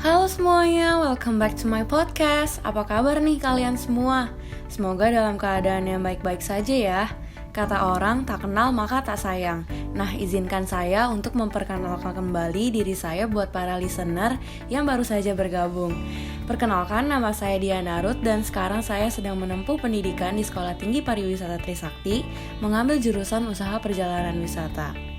Halo semuanya, welcome back to my podcast. Apa kabar nih kalian semua? Semoga dalam keadaan yang baik-baik saja ya. Kata orang, tak kenal maka tak sayang. Nah, izinkan saya untuk memperkenalkan kembali diri saya buat para listener yang baru saja bergabung. Perkenalkan, nama saya Diana Ruth dan sekarang saya sedang menempuh pendidikan di Sekolah Tinggi Pariwisata Trisakti, mengambil jurusan Usaha Perjalanan Wisata.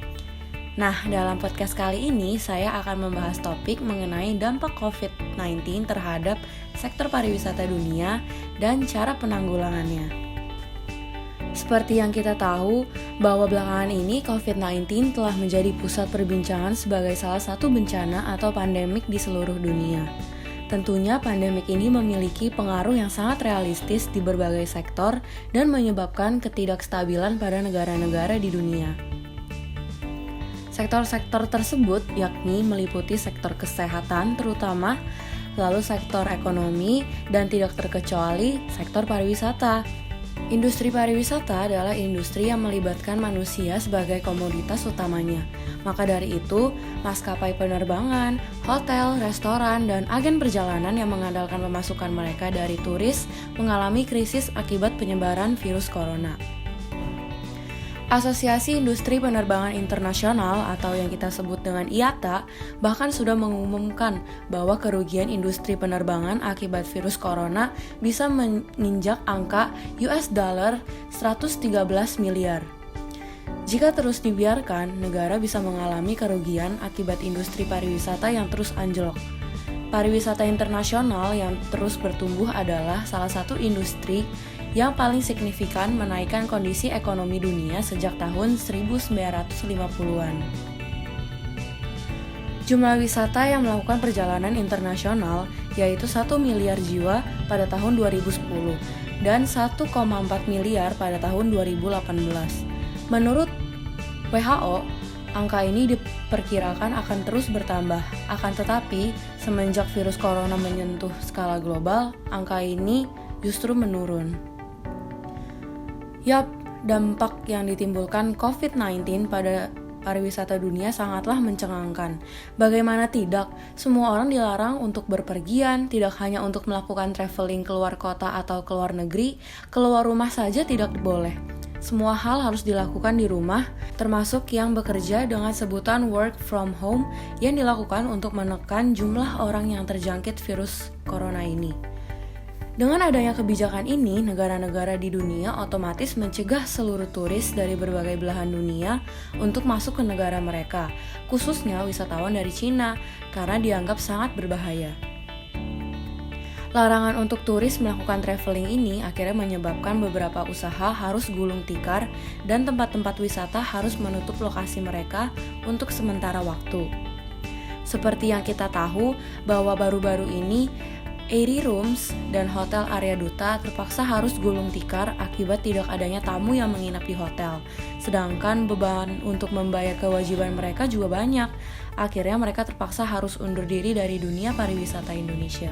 Nah, dalam podcast kali ini saya akan membahas topik mengenai dampak COVID-19 terhadap sektor pariwisata dunia dan cara penanggulangannya. Seperti yang kita tahu, bahwa belakangan ini COVID-19 telah menjadi pusat perbincangan sebagai salah satu bencana atau pandemik di seluruh dunia. Tentunya pandemik ini memiliki pengaruh yang sangat realistis di berbagai sektor dan menyebabkan ketidakstabilan pada negara-negara di dunia. Sektor-sektor tersebut yakni meliputi sektor kesehatan terutama, lalu sektor ekonomi, dan tidak terkecuali sektor pariwisata. Industri pariwisata adalah industri yang melibatkan manusia sebagai komoditas utamanya. Maka dari itu, maskapai penerbangan, hotel, restoran, dan agen perjalanan yang mengandalkan pemasukan mereka dari turis mengalami krisis akibat penyebaran virus corona. Asosiasi Industri Penerbangan Internasional atau yang kita sebut dengan IATA bahkan sudah mengumumkan bahwa kerugian industri penerbangan akibat virus corona bisa menginjak angka $113 miliar. Jika terus dibiarkan, negara bisa mengalami kerugian akibat industri pariwisata yang terus anjlok. Pariwisata internasional yang terus bertumbuh adalah salah satu industri yang paling signifikan menaikkan kondisi ekonomi dunia sejak tahun 1950-an. Jumlah wisata yang melakukan perjalanan internasional yaitu 1 miliar jiwa pada tahun 2010 dan 1,4 miliar pada tahun 2018. Menurut WHO, angka ini diperkirakan akan terus bertambah. Akan tetapi, semenjak virus corona menyentuh skala global, angka ini justru menurun. Yap, dampak yang ditimbulkan COVID-19 pada pariwisata dunia sangatlah mencengangkan. Bagaimana tidak, semua orang dilarang untuk berpergian, tidak hanya untuk melakukan traveling keluar kota atau keluar negeri, keluar rumah saja tidak boleh. Semua hal harus dilakukan di rumah, termasuk yang bekerja dengan sebutan work from home yang dilakukan untuk menekan jumlah orang yang terjangkit virus corona ini. Dengan adanya kebijakan ini, negara-negara di dunia otomatis mencegah seluruh turis dari berbagai belahan dunia untuk masuk ke negara mereka, khususnya wisatawan dari Cina, karena dianggap sangat berbahaya. Larangan untuk turis melakukan traveling ini akhirnya menyebabkan beberapa usaha harus gulung tikar dan tempat-tempat wisata harus menutup lokasi mereka untuk sementara waktu. Seperti yang kita tahu bahwa baru-baru ini Airy Rooms dan Hotel Area Duta terpaksa harus gulung tikar akibat tidak adanya tamu yang menginap di hotel. Sedangkan beban untuk membayar kewajiban mereka juga banyak. Akhirnya mereka terpaksa harus undur diri dari dunia pariwisata Indonesia.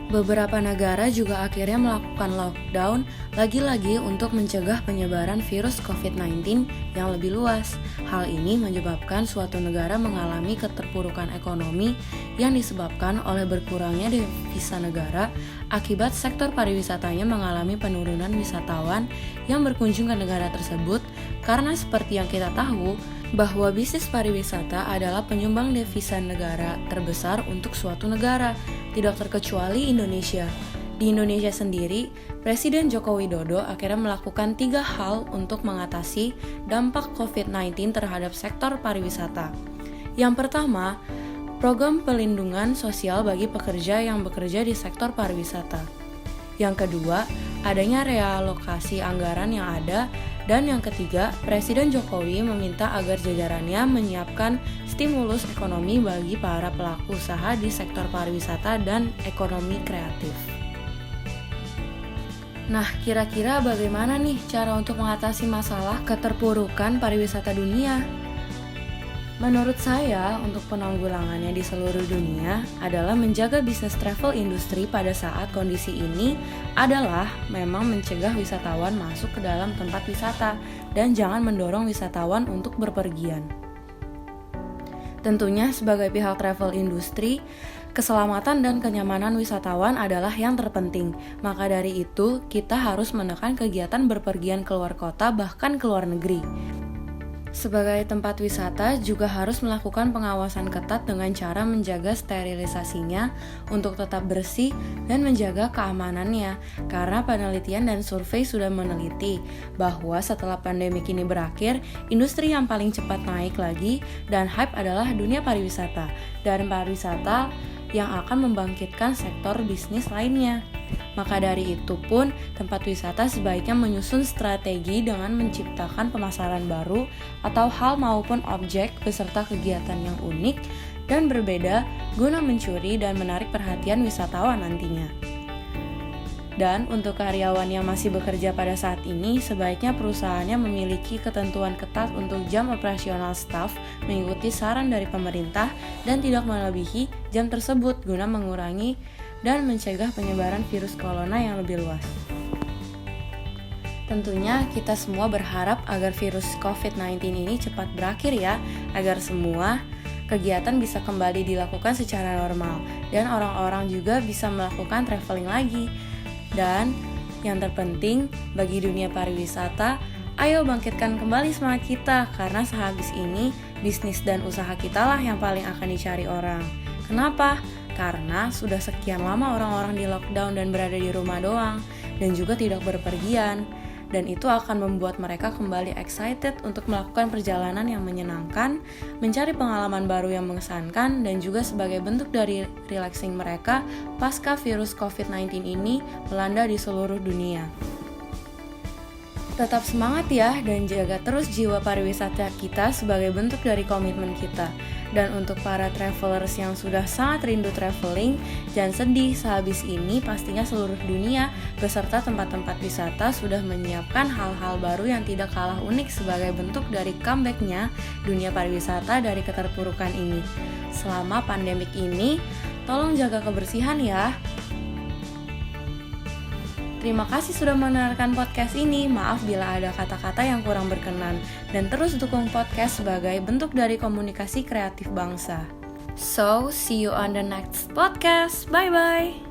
Beberapa negara juga akhirnya melakukan lockdown lagi-lagi untuk mencegah penyebaran virus COVID-19 yang lebih luas. Hal ini menyebabkan suatu negara mengalami keterpurukan ekonomi yang disebabkan oleh berkurangnya devisa negara akibat sektor pariwisatanya mengalami penurunan wisatawan yang berkunjung ke negara tersebut karena seperti yang kita tahu bahwa bisnis pariwisata adalah penyumbang devisa negara terbesar untuk suatu negara, tidak terkecuali Indonesia. Di Indonesia sendiri, Presiden Joko Widodo akhirnya melakukan 3 hal untuk mengatasi dampak COVID-19 terhadap sektor pariwisata. Yang pertama, program pelindungan sosial bagi pekerja yang bekerja di sektor pariwisata. Yang kedua, adanya realokasi anggaran yang ada. Dan yang ketiga, Presiden Jokowi meminta agar jajarannya menyiapkan stimulus ekonomi bagi para pelaku usaha di sektor pariwisata dan ekonomi kreatif. Nah, kira-kira bagaimana nih cara untuk mengatasi masalah keterpurukan pariwisata dunia? Menurut saya, untuk penanggulangannya di seluruh dunia adalah menjaga bisnis travel industri pada saat kondisi ini adalah memang mencegah wisatawan masuk ke dalam tempat wisata dan jangan mendorong wisatawan untuk berpergian. Tentunya sebagai pihak travel industri, keselamatan dan kenyamanan wisatawan adalah yang terpenting. Maka dari itu, kita harus menekan kegiatan berpergian keluar kota bahkan ke luar negeri. Sebagai tempat wisata juga harus melakukan pengawasan ketat dengan cara menjaga sterilisasinya untuk tetap bersih dan menjaga keamanannya. Karena penelitian dan survei sudah meneliti bahwa setelah pandemi ini berakhir, industri yang paling cepat naik lagi dan hype adalah dunia pariwisata. Dan pariwisata yang akan membangkitkan sektor bisnis lainnya. Maka dari itu pun, tempat wisata sebaiknya menyusun strategi dengan menciptakan pemasaran baru atau hal maupun objek beserta kegiatan yang unik dan berbeda guna mencuri dan menarik perhatian wisatawan nantinya. Dan untuk karyawan yang masih bekerja pada saat ini, sebaiknya perusahaannya memiliki ketentuan ketat untuk jam operasional staf, mengikuti saran dari pemerintah, dan tidak melebihi jam tersebut guna mengurangi dan mencegah penyebaran virus corona yang lebih luas. Tentunya kita semua berharap agar virus COVID-19 ini cepat berakhir ya, agar semua kegiatan bisa kembali dilakukan secara normal, dan orang-orang juga bisa melakukan traveling lagi. Dan yang terpenting bagi dunia pariwisata, ayo bangkitkan kembali semangat kita, karena sehabis ini bisnis dan usaha kita lah yang paling akan dicari orang. Kenapa? Karena sudah sekian lama orang-orang di lockdown dan berada di rumah doang, dan juga tidak berpergian. Dan itu akan membuat mereka kembali excited untuk melakukan perjalanan yang menyenangkan, mencari pengalaman baru yang mengesankan, dan juga sebagai bentuk dari relaxing mereka pasca virus COVID-19 ini melanda di seluruh dunia. Tetap semangat ya, dan jaga terus jiwa pariwisata kita sebagai bentuk dari komitmen kita. Dan untuk para travelers yang sudah sangat rindu traveling, jangan sedih, sehabis ini pastinya seluruh dunia beserta tempat-tempat wisata sudah menyiapkan hal-hal baru yang tidak kalah unik sebagai bentuk dari comeback-nya dunia pariwisata dari keterpurukan ini. Selama pandemik ini, tolong jaga kebersihan ya. Terima kasih sudah mendengarkan podcast ini. Maaf bila ada kata-kata yang kurang berkenan. Dan terus dukung podcast sebagai bentuk dari komunikasi kreatif bangsa. So, see you on the next podcast. Bye-bye.